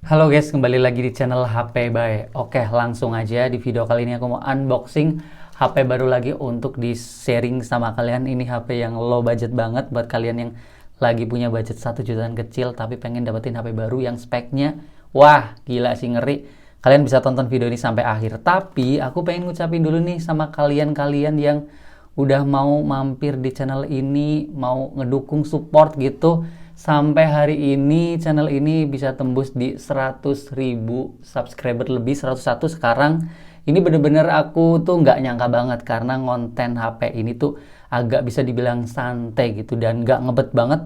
Halo guys, kembali lagi di channel HP Bae. Oke, langsung aja di video kali ini aku mau unboxing HP baru lagi untuk di-sharing sama kalian. Ini HP yang low budget banget buat kalian yang lagi punya budget 1 jutaan kecil tapi pengen dapetin HP baru yang speknya wah, gila sih, ngeri. Kalian bisa tonton video ini sampai akhir. Tapi aku pengen ngucapin dulu nih sama kalian-kalian yang udah mau mampir di channel ini, mau ngedukung support gitu. Sampai hari ini channel ini bisa tembus di 100.000 subscriber lebih, 101 sekarang. Ini bener-bener aku tuh nggak nyangka banget karena konten HP ini tuh agak bisa dibilang santai gitu dan nggak ngebet banget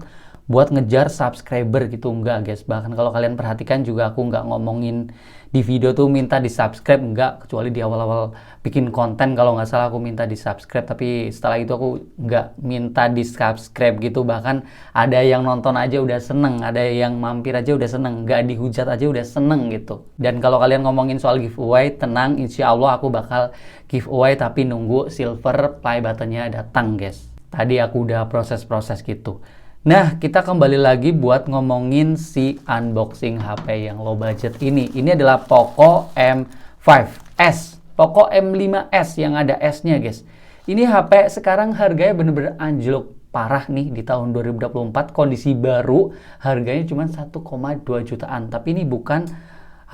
buat ngejar subscriber gitu, enggak guys. Bahkan kalau kalian perhatikan juga aku nggak ngomongin di video tuh minta di subscribe, enggak, kecuali di awal-awal bikin konten kalau nggak salah aku minta di subscribe, tapi setelah itu aku nggak minta di subscribe gitu. Bahkan ada yang nonton aja udah seneng, ada yang mampir aja udah seneng, nggak dihujat aja udah seneng gitu. Dan kalau kalian ngomongin soal giveaway, tenang, insya Allah aku bakal giveaway tapi nunggu silver play buttonnya datang guys. Tadi aku udah proses-proses gitu. Nah, kita kembali lagi buat ngomongin si unboxing HP yang low budget ini. Ini adalah Poco M5s. Poco M5s yang ada S-nya, guys. Ini HP sekarang harganya bener-bener anjlok parah nih di tahun 2024. Kondisi baru, harganya cuma 1,2 jutaan. Tapi ini bukan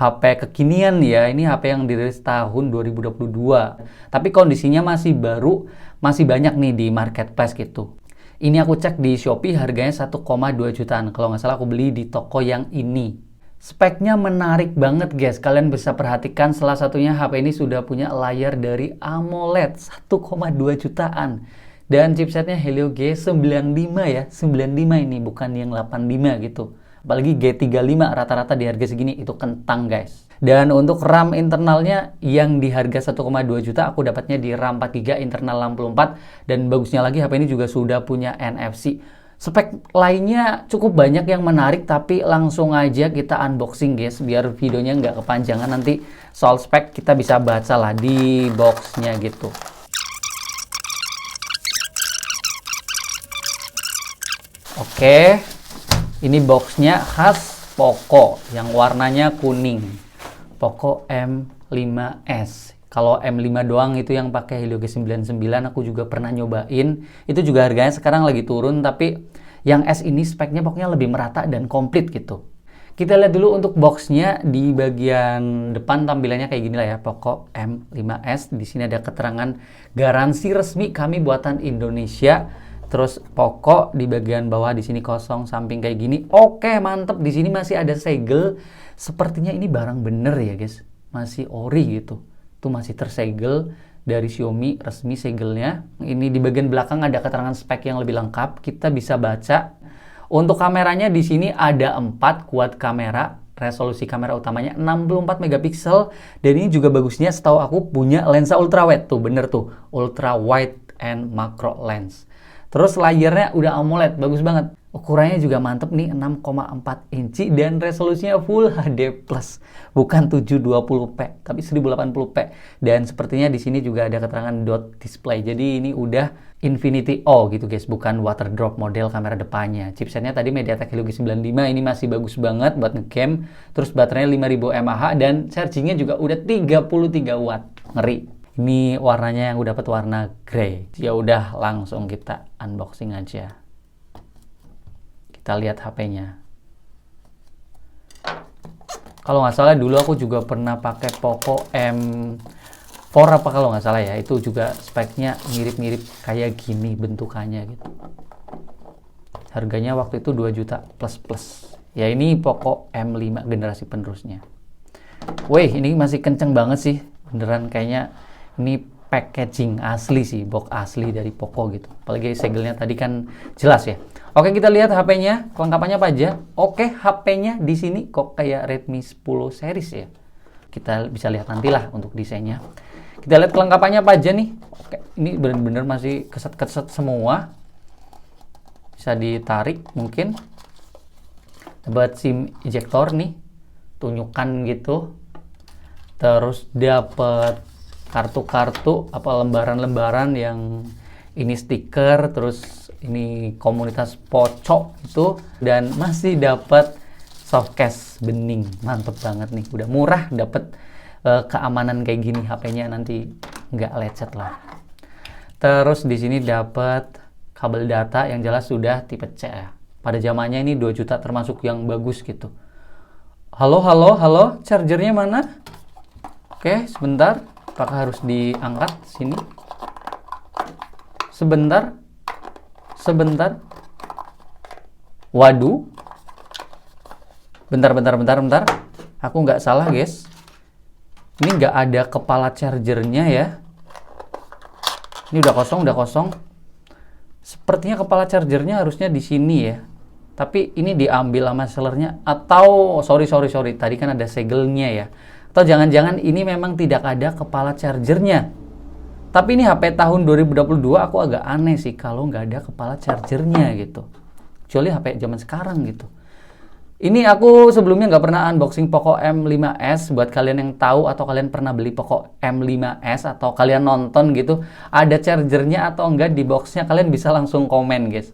HP kekinian ya. Ini HP yang dirilis tahun 2022. Tapi kondisinya masih baru, masih banyak nih di marketplace gitu. Ini aku cek di Shopee harganya 1,2 jutaan. Kalau nggak salah aku beli di toko yang ini. Speknya menarik banget guys. Kalian bisa perhatikan salah satunya HP ini sudah punya layar dari AMOLED 1,2 jutaan. Dan chipsetnya Helio G95 ya. 95 ini bukan yang 85 gitu. Apalagi G35 rata-rata di harga segini itu kentang guys. Dan untuk RAM internalnya yang di harga 1,2 juta aku dapatnya di RAM 4GB internal 64. Dan bagusnya lagi HP ini juga sudah punya NFC. Spek lainnya cukup banyak yang menarik, tapi langsung aja kita unboxing guys biar videonya nggak kepanjangan. Nanti soal spek kita bisa baca lah di boxnya gitu. Oke, ini boxnya khas Poco yang warnanya kuning. Poco M5s. Kalau M5 doang itu yang pakai Helio G99 aku juga pernah nyobain. Itu juga harganya sekarang lagi turun, tapi yang S ini speknya pokoknya lebih merata dan komplit gitu. Kita lihat dulu untuk boxnya. Di bagian depan tampilannya kayak gini lah ya, Poco M5s. Di sini ada keterangan garansi resmi kami buatan Indonesia. Terus Poco di bagian bawah di sini kosong, samping kayak gini. Oke, mantep. Di sini masih ada segel. Sepertinya ini barang bener ya guys, masih ori gitu. Tuh masih tersegel dari Xiaomi, resmi segelnya. Ini di bagian belakang ada keterangan spek yang lebih lengkap. Kita bisa baca. Untuk kameranya di sini ada 4 quad kamera. Resolusi kamera utamanya 64 megapiksel. Dan ini juga bagusnya setahu aku punya lensa ultrawide. Tuh bener tuh, ultra wide and macro lens. Terus layarnya udah AMOLED, bagus banget. Ukurannya juga mantep nih, 6,4 inci dan resolusinya Full HD+. Bukan 720p, tapi 1080p. Dan sepertinya di sini juga ada keterangan dot display. Jadi ini udah Infinity O gitu guys, bukan water drop model kamera depannya. Chipsetnya tadi MediaTek Helio G95, ini masih bagus banget buat ngecam. Terus baterainya 5000 mAh dan chargingnya juga udah 33 watt. Ngeri. Ini warnanya yang udah dapat warna grey. Ya udah langsung kita unboxing aja. Kita lihat HP-nya. Kalau nggak salah dulu aku juga pernah pakai Poco M4 apa kalau nggak salah ya. Itu juga speknya mirip-mirip kayak gini bentukannya gitu. Harganya waktu itu 2 juta plus. Ya ini Poco M5 generasi penerusnya. Wih, ini masih kenceng banget sih. Beneran kayaknya ini packaging asli sih, box asli dari Poco gitu. Apalagi segelnya tadi kan jelas ya. Oke, kita lihat HP-nya, kelengkapannya apa aja. Oke, HP-nya di sini kok kayak Redmi 10 series ya. Kita bisa lihat nantilah untuk desainnya. Kita lihat kelengkapannya apa aja nih. Oke, ini bener-bener masih keset-keset semua. Bisa ditarik mungkin. Dapat SIM ejector nih, tunjukkan gitu. Terus dapat kartu-kartu apa lembaran-lembaran yang ini stiker, terus ini komunitas Poco itu, dan masih dapat softcase bening, mantep banget nih. Udah murah, dapet keamanan kayak gini, HP-nya nanti nggak lecet lah. Terus di sini dapat kabel data yang jelas sudah tipe C ya. Pada zamannya ini 2 juta termasuk yang bagus gitu. Halo, halo, halo, chargernya mana? Oke, sebentar. Apakah harus diangkat sini? Sebentar. Sebentar. Waduh. Bentar. Aku nggak salah, guys. Ini nggak ada kepala chargernya ya. Ini udah kosong. Sepertinya kepala chargernya harusnya di sini ya. Tapi ini diambil sama sellernya. Atau, sorry. Tadi kan ada segelnya ya. Atau jangan-jangan ini memang tidak ada kepala chargernya. Tapi ini HP tahun 2022 aku agak aneh sih kalau nggak ada kepala chargernya gitu. Kecuali HP zaman sekarang gitu. Ini aku sebelumnya nggak pernah unboxing Poco M5s. Buat kalian yang tahu atau kalian pernah beli Poco M5s atau kalian nonton gitu, ada chargernya atau enggak di boxnya, kalian bisa langsung komen, guys.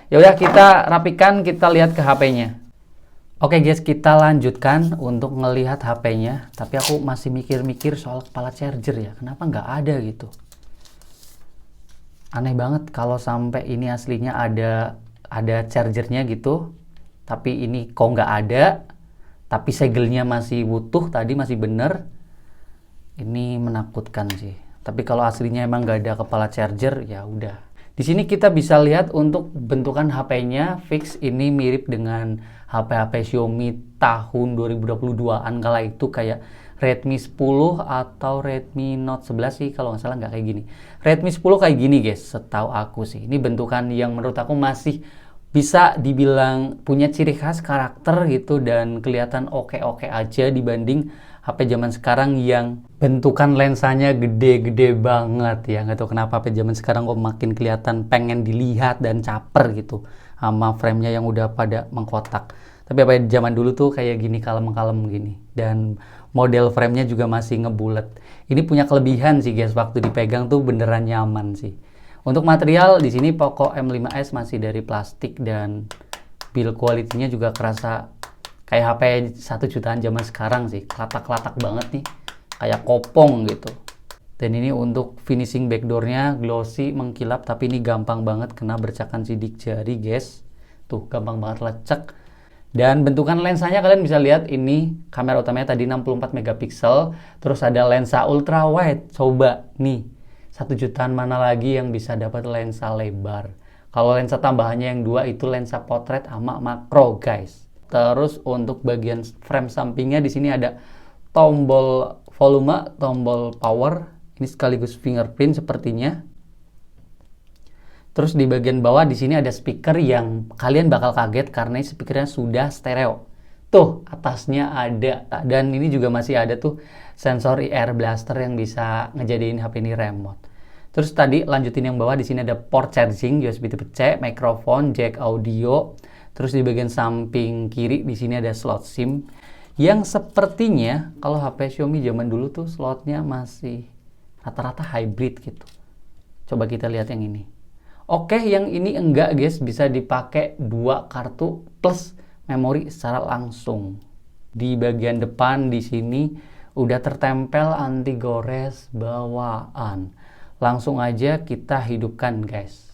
Ya udah, kita rapikan, kita lihat ke HP-nya. Oke guys, kita lanjutkan untuk ngelihat HP-nya. Tapi aku masih mikir-mikir soal kepala charger ya. Kenapa nggak ada gitu? Aneh banget kalau sampai ini aslinya ada chargernya gitu. Tapi ini kok nggak ada, tapi segelnya masih utuh, tadi masih bener. Ini menakutkan sih. Tapi kalau aslinya emang nggak ada kepala charger, ya udah. Di sini kita bisa lihat untuk bentukan HP-nya fix ini mirip dengan HP-HP Xiaomi tahun 2022-an kala itu, kayak Redmi 10 atau Redmi Note 11 sih kalau nggak salah, nggak kayak gini. Redmi 10 kayak gini guys, setahu aku sih. Ini bentukan yang menurut aku masih bisa dibilang punya ciri khas karakter gitu dan kelihatan oke-oke aja dibanding HP zaman sekarang yang bentukan lensanya gede-gede banget ya. Nggak tahu kenapa HP zaman sekarang kok makin kelihatan pengen dilihat dan caper gitu sama framenya yang udah pada mengkotak. Tapi HP zaman dulu tuh kayak gini, kalem-kalem gini, dan model framenya juga masih ngebulet. Ini punya kelebihan sih guys, waktu dipegang tuh beneran nyaman sih. Untuk material di sini Poco M5s masih dari plastik dan build quality-nya juga kerasa kayak HP 1 jutaan zaman sekarang sih. Kelatak-kelatak banget nih, kayak kopong gitu. Dan ini untuk finishing backdoor-nya glossy, mengkilap, tapi ini gampang banget kena bercakan sidik jari guys. Tuh, gampang banget lecek. Dan bentukan lensanya kalian bisa lihat, ini kamera utamanya tadi 64 megapiksel, terus ada lensa ultra wide. Coba nih, 1 jutaan mana lagi yang bisa dapat lensa lebar. Kalau lensa tambahannya yang 2 itu lensa potret sama makro guys. Terus untuk bagian frame sampingnya di sini ada tombol volume, tombol power, ini sekaligus fingerprint sepertinya. Terus di bagian bawah di sini ada speaker yang kalian bakal kaget karena speakernya sudah stereo. Tuh, atasnya ada, dan ini juga masih ada tuh sensor IR blaster yang bisa ngejadiin HP ini remote. Terus tadi lanjutin yang bawah, di sini ada port charging USB Type C, mikrofon, jack audio. Terus di bagian samping kiri di sini ada slot SIM yang sepertinya kalau HP Xiaomi zaman dulu tuh slotnya masih rata-rata hybrid gitu. Coba kita lihat yang ini. Oke, yang ini enggak guys, bisa dipakai 2 kartu plus memori secara langsung. Di bagian depan di sini udah tertempel anti gores bawaan. Langsung aja kita hidupkan guys.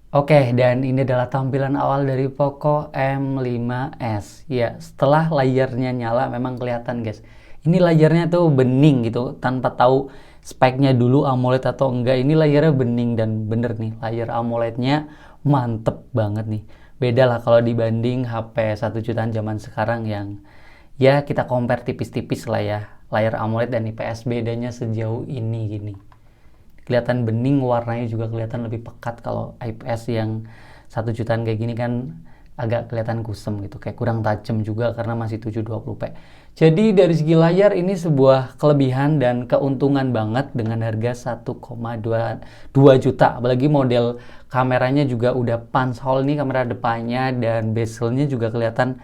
Oke, dan ini adalah tampilan awal dari Poco M5s. Ya, setelah layarnya nyala memang kelihatan guys. Ini layarnya tuh bening gitu, tanpa tahu speknya dulu AMOLED atau enggak. Ini layarnya bening dan bener nih, layar AMOLED-nya mantep banget nih. Beda lah kalau dibanding HP 1 jutaan zaman sekarang yang ya kita compare tipis-tipis lah ya. Layar AMOLED dan IPS bedanya sejauh ini gini. Kelihatan bening, warnanya juga kelihatan lebih pekat. Kalau IPS yang 1 jutaan kayak gini kan agak kelihatan kusem gitu, kayak kurang tajam juga karena masih 720p. Jadi dari segi layar ini sebuah kelebihan dan keuntungan banget dengan harga 1,2 juta. Apalagi model kameranya juga udah punch hole nih kamera depannya, dan bezelnya juga kelihatan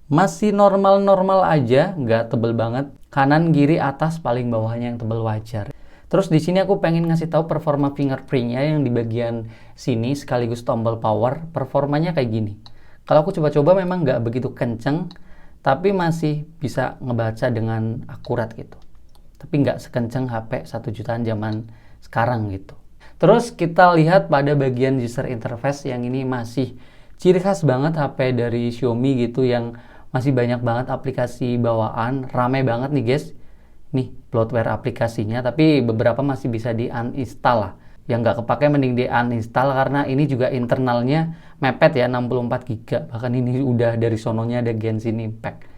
masih normal-normal aja, nggak tebel banget. Kanan, kiri, atas, paling bawahnya yang tebel wajar. Terus di sini aku pengen ngasih tahu performa fingerprintnya yang di bagian sini sekaligus tombol power. Performanya kayak gini. Kalau aku coba-coba memang nggak begitu kenceng, tapi masih bisa ngebaca dengan akurat gitu. Tapi nggak sekenceng HP 1 jutaan zaman sekarang gitu. Terus kita lihat pada bagian user interface yang ini masih ciri khas banget HP dari Xiaomi gitu, yang masih banyak banget aplikasi bawaan, rame banget nih guys. Nih bloatware aplikasinya, tapi beberapa masih bisa di uninstall lah. Yang nggak kepake mending di uninstall, karena ini juga internalnya mepet ya, 64 GB. Bahkan ini udah dari sononya ada Genshin Impact.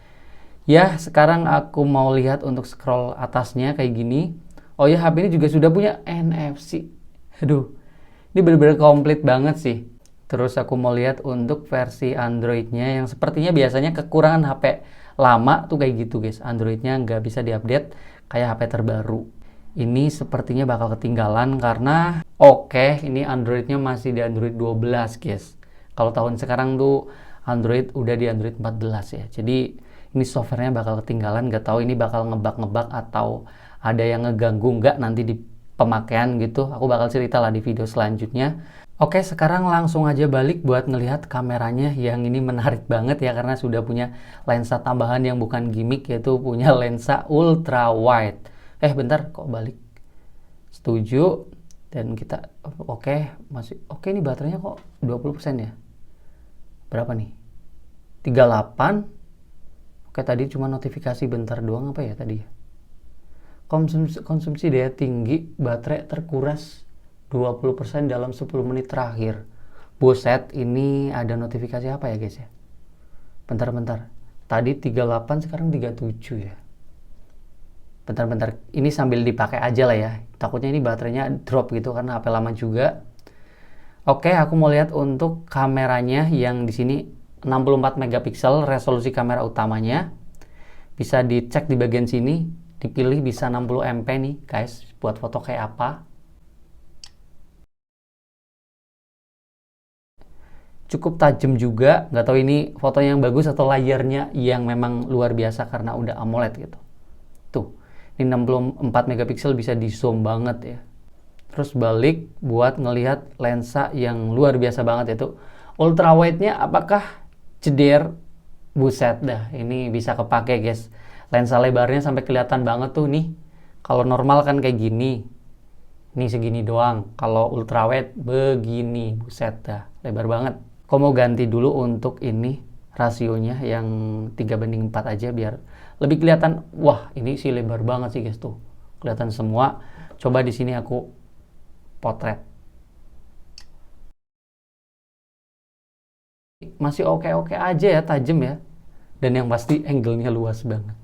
Ya, sekarang aku mau lihat untuk scroll atasnya kayak gini. Oh ya, HP ini juga sudah punya NFC. Aduh, ini bener-bener komplit banget sih. Terus aku mau lihat untuk versi Android-nya yang sepertinya biasanya kekurangan HP lama tuh kayak gitu guys. Android-nya nggak bisa diupdate kayak HP terbaru. Ini sepertinya bakal ketinggalan karena ini Android-nya masih di Android 12 guys. Kalau tahun sekarang tuh Android udah di Android 14 ya. Jadi ini softwarenya bakal ketinggalan. Nggak tahu ini bakal ngebug-ngebug atau ada yang ngeganggu nggak nanti di pemakaian gitu. Aku bakal cerita lah di video selanjutnya. Oke, sekarang langsung aja balik buat ngelihat kameranya yang ini menarik banget ya, karena sudah punya lensa tambahan yang bukan gimmick, yaitu punya lensa ultra wide. Bentar, kok balik? Setuju. Dan kita masih oke, ini baterainya kok 20% ya? Berapa nih? 38. Oke, tadi cuma notifikasi bentar doang apa ya tadi ya? Konsumsi daya tinggi, baterai terkuras 20% dalam 10 menit terakhir. Buset, ini ada notifikasi apa ya guys ya? Bentar. Tadi 38, sekarang 37 ya. Bentar. Ini sambil dipakai aja lah ya. Takutnya ini baterainya drop gitu karena HP lama juga. Oke, aku mau lihat untuk kameranya yang di sini 64 megapiksel resolusi kamera utamanya. Bisa dicek di bagian sini, dipilih bisa 60 MP nih guys, buat foto kayak apa. Cukup tajam juga, nggak tahu ini fotonya yang bagus atau layarnya yang memang luar biasa karena udah AMOLED gitu. Tuh, ini 64 megapiksel bisa di zoom banget ya. Terus balik buat ngelihat lensa yang luar biasa banget, itu ultra wide-nya apakah jeder? Buset dah, ini bisa kepake guys. Lensa lebarnya sampai kelihatan banget tuh nih. Kalau normal kan kayak gini. Ini segini doang. Kalau ultra wide begini, buset dah, lebar banget. Kok mau ganti dulu untuk ini rasionya yang 3:4 aja biar lebih kelihatan. Wah, ini sih lebar banget sih guys tuh. Kelihatan semua. Coba di sini aku potret. Masih oke-oke aja ya, tajam ya. Dan yang pasti angle-nya luas banget.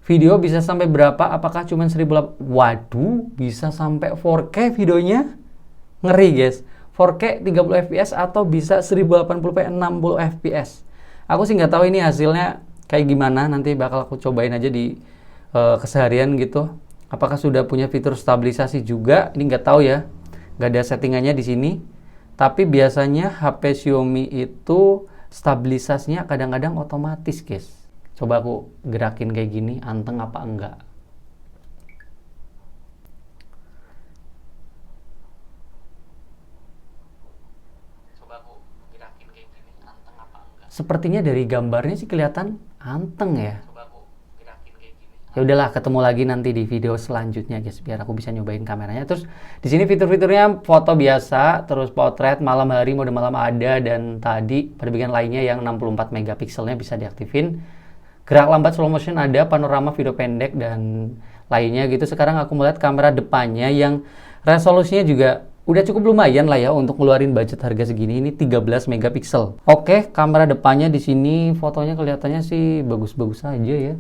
Video bisa sampai berapa? Apakah cuma 1080? Waduh, bisa sampai 4K videonya. Ngeri guys. 4K 30 fps atau bisa 1080p 60 fps. Aku sih nggak tahu ini hasilnya kayak gimana, nanti bakal aku cobain aja di keseharian gitu. Apakah sudah punya fitur stabilisasi juga? Ini nggak tahu ya, nggak ada settingannya di sini. Tapi biasanya HP Xiaomi itu stabilisasinya kadang-kadang otomatis guys. Coba aku gerakin kayak gini, anteng apa enggak? Sepertinya dari gambarnya sih kelihatan anteng ya. Ya udahlah, ketemu lagi nanti di video selanjutnya guys, biar aku bisa nyobain kameranya. Terus di sini fitur-fiturnya foto biasa, terus potret, malam hari mode malam ada, dan tadi pada bagian lainnya yang 64 megapikselnya bisa diaktifin. Gerak lambat slow motion ada, panorama video pendek dan lainnya gitu. Sekarang aku melihat kamera depannya yang resolusinya juga udah cukup lumayan lah ya untuk ngeluarin budget harga segini. Ini 13 megapiksel. Oke, kamera depannya di sini fotonya kelihatannya sih bagus-bagus aja ya.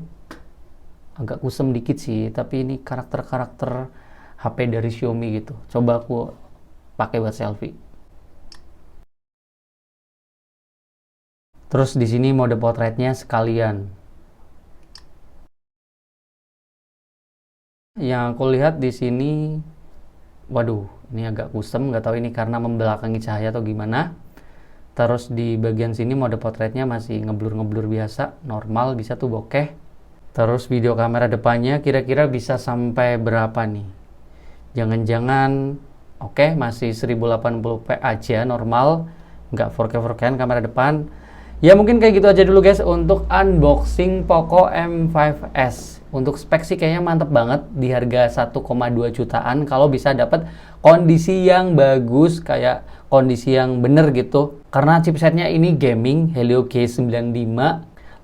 Agak kusem dikit sih, tapi ini karakter-karakter HP dari Xiaomi gitu. Coba aku pakai buat selfie. Terus di sini mode potretnya sekalian. Yang aku lihat di sini, waduh, ini agak kusem, nggak tahu ini karena membelakangi cahaya atau gimana. Terus di bagian sini mode potretnya masih ngeblur-ngeblur biasa, normal, bisa tuh bokeh. Terus video kamera depannya kira-kira bisa sampai berapa nih? Jangan-jangan masih 1080p aja normal, nggak 4K 4K kamera depan. Ya mungkin kayak gitu aja dulu guys untuk unboxing Poco M5s. Untuk spek sih kayaknya mantep banget di harga 1,2 jutaan kalau bisa dapat kondisi yang bagus kayak kondisi yang bener gitu. Karena chipsetnya ini gaming Helio G95,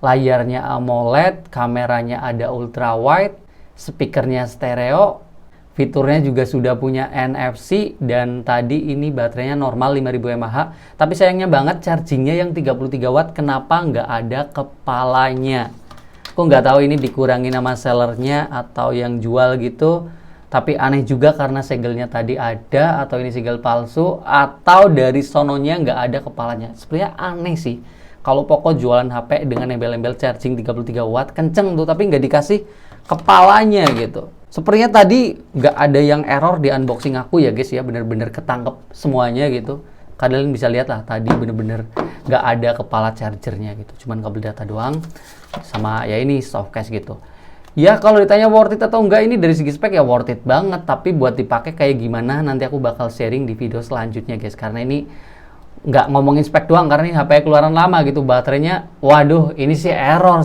layarnya AMOLED, kameranya ada ultra wide, speakernya stereo, fiturnya juga sudah punya NFC, dan tadi ini baterainya normal 5000 mAh. Tapi sayangnya banget chargingnya yang 33 watt, kenapa nggak ada kepalanya? Aku nggak tahu ini dikurangi nama sellernya atau yang jual gitu. Tapi aneh juga karena segelnya tadi ada, atau ini segel palsu, atau dari sononya nggak ada kepalanya. Sebenarnya aneh sih. Kalau Poco jualan HP dengan embel-embel charging 33 watt, kenceng tuh, tapi nggak dikasih kepalanya gitu. Sepertinya tadi nggak ada yang error di unboxing aku ya guys ya, bener-bener ketangkep semuanya gitu. Kalian bisa lihat lah tadi bener-bener nggak ada kepala chargernya gitu, cuman kabel data doang sama ya ini soft case gitu. Ya kalau ditanya worth it atau enggak, ini dari segi spek ya worth it banget, tapi buat dipakai kayak gimana nanti aku bakal sharing di video selanjutnya guys, karena ini nggak ngomongin spek doang, karena ini HP keluaran lama gitu. Baterainya waduh, ini sih error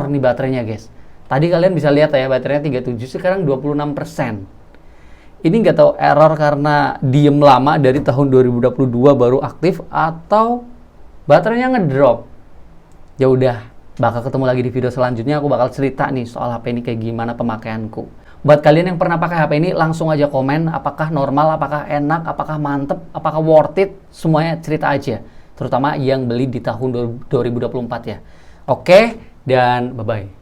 nih baterainya guys. Tadi kalian bisa lihat ya, baterainya 37, sekarang 26%. Ini nggak tahu error karena diem lama dari tahun 2022 baru aktif, atau baterainya ngedrop. Ya udah, bakal ketemu lagi di video selanjutnya. Aku bakal cerita nih soal HP ini kayak gimana pemakaianku. Buat kalian yang pernah pakai HP ini, langsung aja komen apakah normal, apakah enak, apakah mantep, apakah worth it. Semuanya cerita aja, terutama yang beli di tahun 2024 ya. Oke, dan bye-bye.